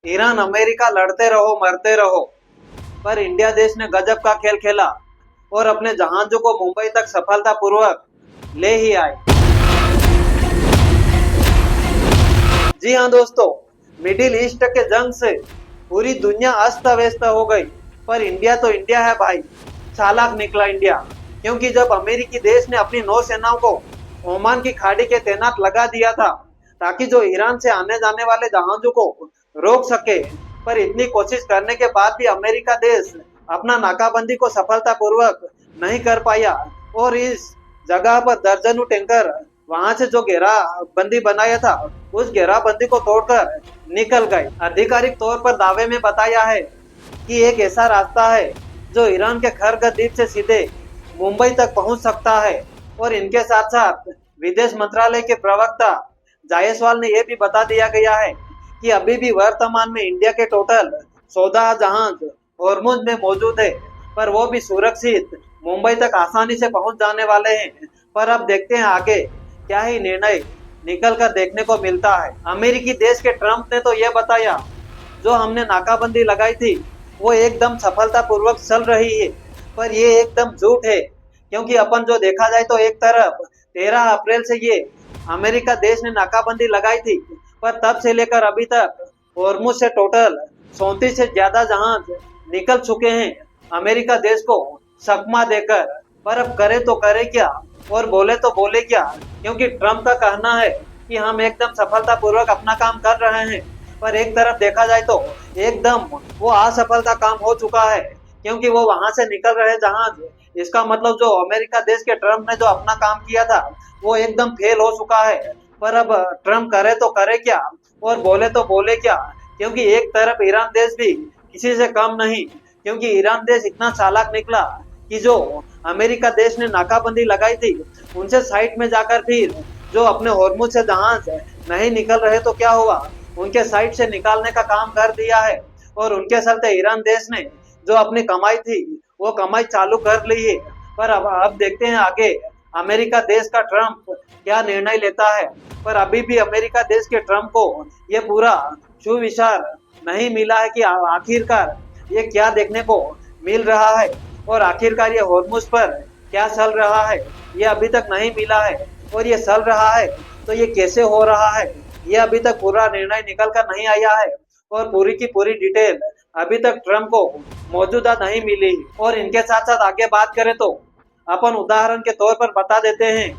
Iran America लड़ते रहो मरते रहो, पर इंडिया देश ने गजब का खेल खेला और अपने जहाजों को मुंबई तक सफलतापूर्वक ले ही आए। जी हाँ दोस्तों, मिडिल ईस्ट के जंग से पूरी दुनिया अस्त व्यस्त हो गई, पर इंडिया तो इंडिया है भाई। चालाक निकला इंडिया, क्योंकि जब अमेरिकी देश ने अपनी नौसेनाओं को ओमान की खाड़ी के तैनात लगा दिया था ताकि जो ईरान से आने जाने वाले जहाजों को रोक सके, पर इतनी कोशिश करने के बाद भी अमेरिका देश अपना नाकाबंदी को सफलतापूर्वक नहीं कर पाया और इस जगह पर दर्जनों टैंकर वहां से जो घेराबंदी बनाया था उस घेराबंदी को तोड़कर निकल गए। आधिकारिक तौर पर दावे में बताया है कि एक ऐसा रास्ता है जो ईरान के खर्ग द्वीप से सीधे मुंबई तक पहुंच सकता है। और इनके साथ साथ विदेश मंत्रालय के प्रवक्ता जायसवाल ने यह भी बता दिया गया है कि अभी भी वर्तमान में इंडिया के टोटल 14 जहाज हॉर्मुज में मौजूद है, पर वो भी सुरक्षित मुंबई तक आसानी से पहुंच जाने वाले हैं। पर अब देखते हैं आगे क्या ही निर्णय निकल कर देखने को मिलता है। अमेरिकी देश के ट्रंप ने तो यह बताया जो हमने नाकाबंदी लगाई थी वो एकदम सफलतापूर्वक चल रही है, पर ये एकदम झूठ है, क्योंकि अपन जो देखा जाए तो एक तरफ 13 अप्रैल से ये अमेरिका देश ने नाकाबंदी लगाई थी, पर तब से लेकर अभी तक हॉर्मुज से टोटल 34 से ज्यादा जहाज निकल चुके हैं अमेरिका देश को सकमा देकर। पर अब करे तो करे क्या और बोले तो बोले क्या, क्योंकि ट्रम्प का कहना है कि हम एकदम सफलतापूर्वक अपना काम कर रहे हैं, पर एक तरफ देखा जाए तो एकदम वो असफलता काम हो चुका है, क्योंकि वो वहां से निकल रहे जहाज। इसका मतलब जो अमेरिका देश के ट्रम्प ने जो अपना काम किया था वो एकदम फेल हो चुका है। पर अब ट्रम्प करे तो करे क्या और बोले तो बोले क्या, क्योंकि एक तरफ ईरान देश भी किसी से कम नहीं, क्योंकि ईरान देश इतना चालाक निकला कि जो अमेरिका देश ने नाकाबंदी लगाई थी उनसे साइड में जाकर फिर जो अपने हॉर्मुज से जहाज नहीं निकल रहे तो क्या हुआ, उनके साइड से निकालने का काम कर दिया है। और उनके चलते ईरान देश ने जो अपनी कमाई थी वो कमाई चालू कर ली है। पर अब देखते हैं आगे अमेरिका देश का ट्रम्प क्या निर्णय लेता है। पर अभी भी अमेरिका देश के ट्रम्प को ये पूरा सुविचार नहीं मिला है कि आखिरकार ये क्या देखने को मिल रहा है और आखिरकार ये हॉर्मुज पर क्या चल रहा है, ये अभी तक नहीं मिला है। और ये चल रहा है तो ये कैसे हो रहा है ये अभी तक पूरा निर्णय निकल कर नहीं आया है और पूरी की पूरी डिटेल अभी तक ट्रम्प को मौजूदा नहीं मिली। और इनके साथ साथ आगे बात करें तो अपन उदाहरण के तौर पर बता देते हैं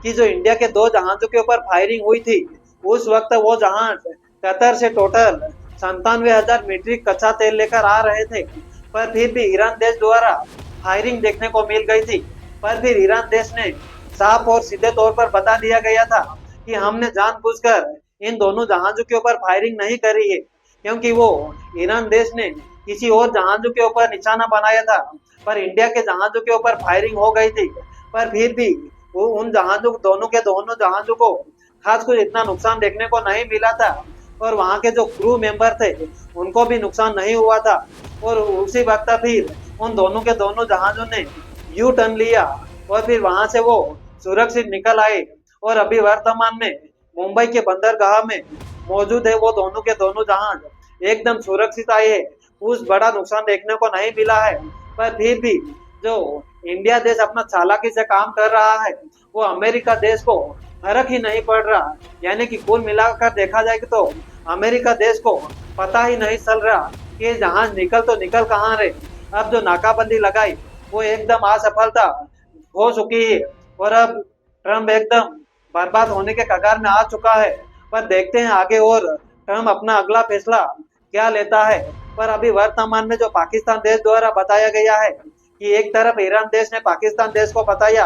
कि जो इंडिया के 2 जहाजों के ऊपर फायरिंग हुई थी उस वक्त वो जहाज कतर से टोटल 97,000 मीट्रिक कच्चा तेल लेकर आ रहे थे, पर फिर भी ईरान देश द्वारा फायरिंग देखने को मिल गई थी। पर फिर ईरान देश ने साफ और सीधे तौर पर बता दिया गया था कि हमने जानबूझकर इन दोनों जहाजों के ऊपर फायरिंग नहीं करी है, क्योंकि वो ईरान देश ने किसी और जहाजों के ऊपर निशाना बनाया था, पर इंडिया के जहाजों के ऊपर फायरिंग हो गई थी। पर फिर भी वो उन जहाजों दोनों के दोनों जहाजों को खास कुछ इतना नुकसान देखने को नहीं मिला था और वहां के जो क्रू मेंबर थे उनको भी नुकसान नहीं हुआ था। और उसी वक्त फिर उन दोनों के दोनों जहाजों ने यू टर्न लिया और फिर वहां से वो सुरक्षित निकल आए और अभी वर्तमान में मुंबई के बंदरगाह में मौजूद है वो दोनों के दोनों जहाज एकदम सुरक्षित आए हैं। कुछ बड़ा नुकसान देखने को नहीं मिला है। पर फिर भी जो इंडिया देश अपना चालाकी से काम कर रहा है वो अमेरिका देश को फर्क ही नहीं पड़ रहा, यानी कि कुल मिलाकर देखा जाए तो अमेरिका देश को पता ही नहीं चल रहा कि जहाज निकल तो निकल कहाँ रहे। अब जो नाकाबंदी लगाई वो एकदम असफलता हो चुकी है और अब ट्रम्प एकदम बर्बाद होने के कगार में आ चुका है। पर देखते हैं आगे और ट्रम्प अपना अगला फैसला क्या लेता है। पर अभी वर्तमान में जो पाकिस्तान देश द्वारा बताया गया है कि एक तरफ ईरान देश ने पाकिस्तान देश को बताया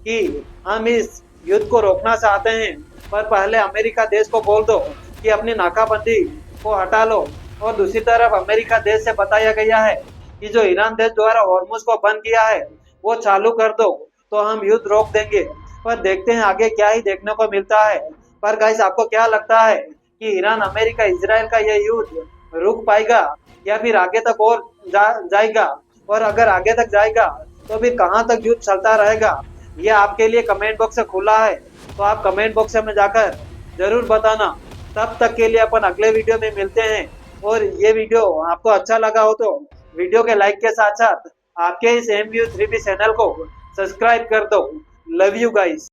कि हम इस युद्ध को रोकना चाहते हैं, पर पहले अमेरिका देश को बोल दो कि अपनी नाकाबंदी को हटा लो। और दूसरी तरफ अमेरिका देश से बताया गया है कि जो ईरान देश द्वारा हॉर्मुज को बंद किया है वो चालू कर दो तो हम युद्ध रोक देंगे। पर देखते हैं आगे क्या ही देखने को मिलता है। पर गाइस, आपको क्या लगता है कि ईरान अमेरिका इजराइल का यह युद्ध रुक पाएगा या फिर आगे तक और जाएगा, और अगर आगे तक जाएगा तो फिर कहां तक युद्ध चलता रहेगा, ये आपके लिए कमेंट बॉक्स खुला है, तो आप कमेंट बॉक्स में जाकर जरूर बताना। तब तक के लिए अपन अगले वीडियो में मिलते हैं। और ये वीडियो आपको अच्छा लगा हो तो वीडियो के लाइक के साथ साथ आपके इस एम व्यू 3B चैनल को सब्सक्राइब कर दो। Love you guys.